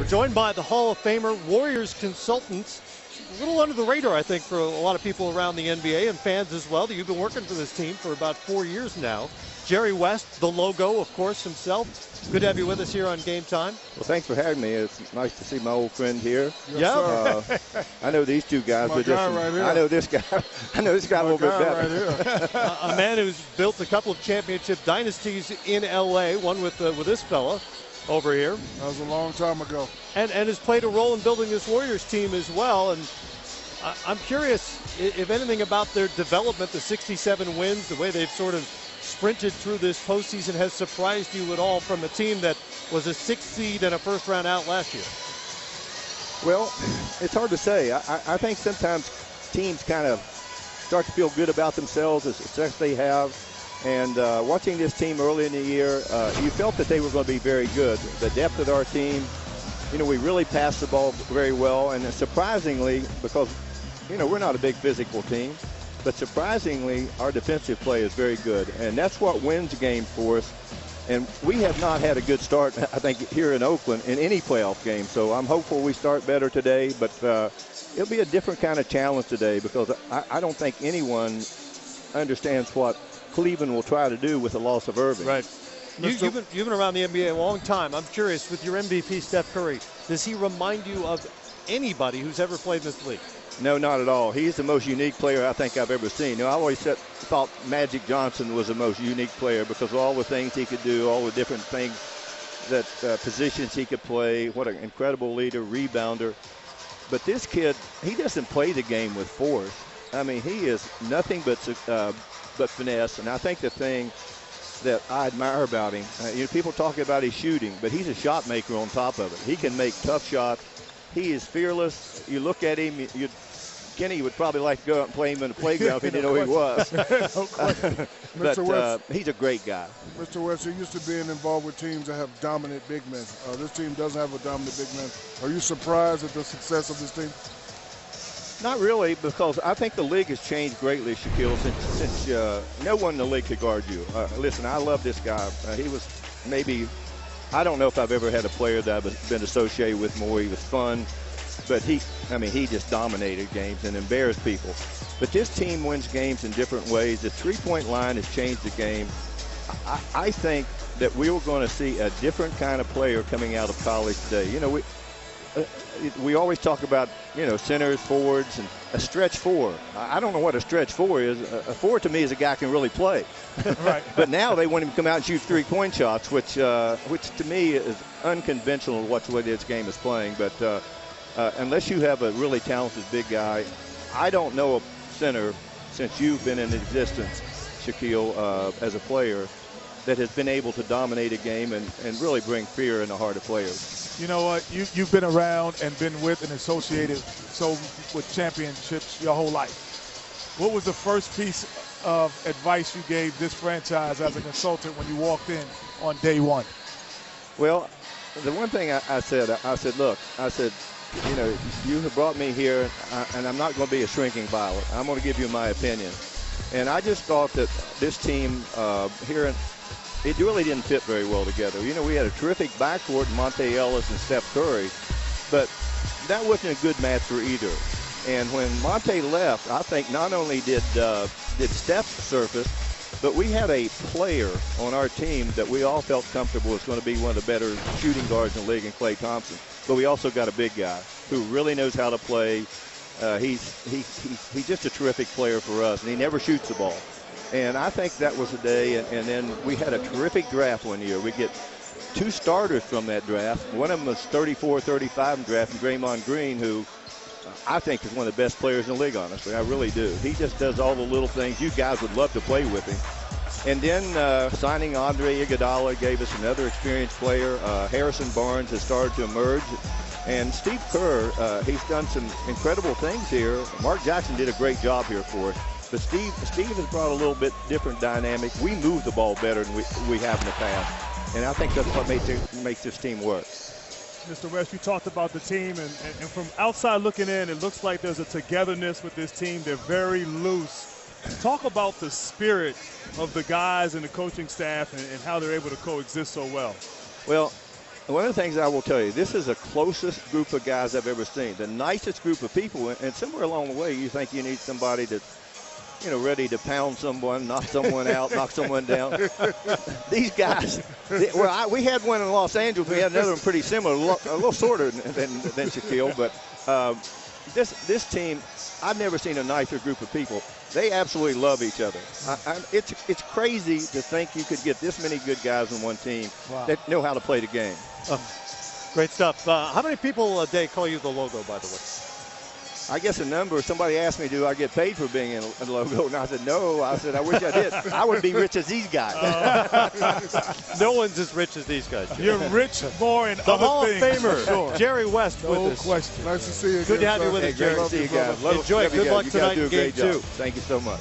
joined by the Hall of Famer, Warriors consultant, a little under the radar, I think, for a lot of people around the NBA and fans as well. You've been working for this team for about 4 years now. Jerry West, the logo, of course, himself. Good to have you with us here on Game Time. Well, thanks for having me. It's nice to see my old friend here. Yes, I know these two guys, but I know this guy. I know this guy a little bit better. A man who's built a couple of championship dynasties in LA, one with this fella over here. That was a long time ago. And has played a role in building this Warriors team as well. And I'm curious if anything about their development, the 67 wins, the way they've sort of sprinted through this postseason has surprised you at all from a team that was a 6th seed and a first-round out last year. Well, it's hard to say. I think sometimes teams kind of start to feel good about themselves as success they have. And watching this team early in the year, you felt that they were going to be very good. The depth of our team, we really passed the ball very well. And surprisingly, because, we're not a big physical team, but surprisingly, our defensive play is very good. And that's what wins games for us. And we have not had a good start, I think, here in Oakland in any playoff game. So I'm hopeful we start better today. But it'll be a different kind of challenge today because I don't think anyone understands what Cleveland will try to do with the loss of Irving. Right. You've been around the NBA a long time. I'm curious, with your MVP, Steph Curry, does he remind you of anybody who's ever played in this league? No, not at all. He's the most unique player I think I've ever seen. I always thought Magic Johnson was the most unique player because of all the things he could do, all the different things, that positions he could play. What an incredible leader, rebounder. But this kid, he doesn't play the game with force. I mean, he is nothing but finesse. And I think the thing that I admire about him, people talk about his shooting, but he's a shot maker on top of it. He can make tough shots. He is fearless. You look at him, Kenny would probably like to go out and play him in the playground if he didn't know who he was. But he's a great guy. Mr. West, you're used to being involved with teams that have dominant big men. This team doesn't have a dominant big man. Are you surprised at the success of this team? Not really, because I think the league has changed greatly, Shaquille, since no one in the league could guard you. Listen, I love this guy. He was maybe, I don't know if I've ever had a player that I've been associated with more. He was fun, but he just dominated games and embarrassed people. But this team wins games in different ways. The three-point line has changed the game. I think that we were going to see a different kind of player coming out of college today. We always talk about, centers, forwards, and a stretch four. I don't know what a stretch four is. A four to me is a guy who can really play. Right. But now they want him to come out and shoot three-point shots, which to me is unconventional to what the way this game is playing. But unless you have a really talented big guy, I don't know a center since you've been in existence, Shaquille, as a player, that has been able to dominate a game and really bring fear in the heart of players. You know what? You've been around and been with and associated with championships your whole life. What was the first piece of advice you gave this franchise as a consultant when you walked in on day one? Well, the one thing I said, look, you have brought me here, and I'm not going to be a shrinking violet. I'm going to give you my opinion. And I just thought that this team here it really didn't fit very well together. We had a terrific backcourt, Monte Ellis and Steph Curry, but that wasn't a good match for either. And when Monte left, I think not only did Steph surface, but we had a player on our team that we all felt comfortable was going to be one of the better shooting guards in the league in Klay Thompson. But we also got a big guy who really knows how to play. He's just a terrific player for us, and he never shoots the ball. And I think that was the day, and then we had a terrific draft one year. We get 2 starters from that draft. One of them was 34-35 in draft, and Draymond Green, who I think is one of the best players in the league, honestly. I really do. He just does all the little things. You guys would love to play with him. And then signing Andre Iguodala gave us another experienced player. Harrison Barnes has started to emerge. And Steve Kerr, he's done some incredible things here. Mark Jackson did a great job here for us. But Steve has brought a little bit different dynamic. We move the ball better than we have in the past. And I think that's what makes this team work. Mr. West, you talked about the team, and from outside looking in, it looks like there's a togetherness with this team. They're very loose. Talk about the spirit of the guys and the coaching staff and how they're able to coexist so well. Well, One of the things I will tell you, this is the closest group of guys I've ever seen. The nicest group of people, and somewhere along the way, you think you need somebody that's, ready to pound someone, knock someone out, knock someone down. These guys, we had one in Los Angeles. We had another one pretty similar, a little shorter than Shaquille. But this team, I've never seen a nicer group of people. They absolutely love each other. It's crazy to think you could get this many good guys on one team that know how to play the game. Great stuff. How many people a day call you the logo, by the way? I guess a number. Somebody asked me, do I get paid for being in a logo? And I said, no. I said, I wish I did. I would be rich as these guys. No one's as rich as these guys. Jim. You're rich more in the other Hall of things. Famer, Sure. Jerry West No with us. question. Nice to see you again. Good to have you with Hey, us, great Jerry. to see you guys. Enjoy it. Good luck You guys tonight do a in Game great job. 2. Thank you so much.